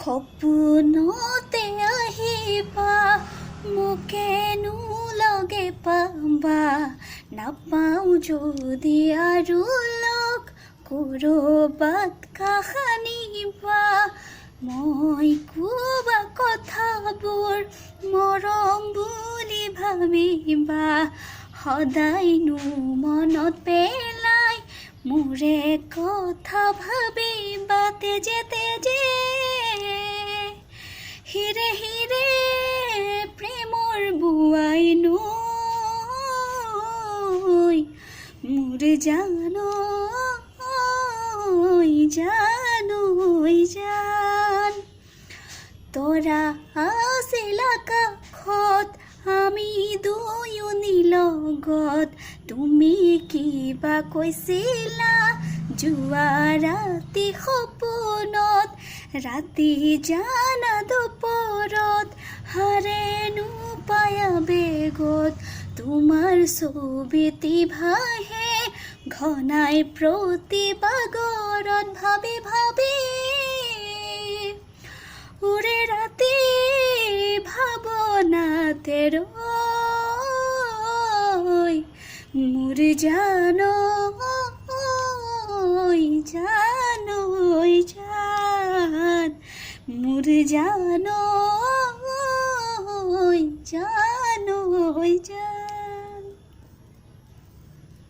সপোনতে আহিবা মোকেনো লগে পাবা নাপাওঁ যদি আৰু লগ ক'ৰবাত কাহানিবা মই কোৱা কথাবোৰ মৰম বুলি ভাবিবা সদায়নো মনত পেলাই মোৰে কথা ভাবিবা তেজে তেজে হিৰে হিৰে প্ৰেমৰ বোৱাই নৈ মোৰ জানৈ জান তৰা আছিল আকাশত আমি দুয়োনি লগত তুমি কিবা কৈছিলা যোৱা ৰাতি সপোনত ৰাতি জানা দুপৰত হাৰেনো পায়া বেগত তোমাৰ ছবিটি ভাহে ঘনাই প্ৰতি বাগৰত ভাবি ভাবি উৰে ৰাতি ভাৱনাতে ৰৈ মোৰ জানৈ জান মোৰ জানৈ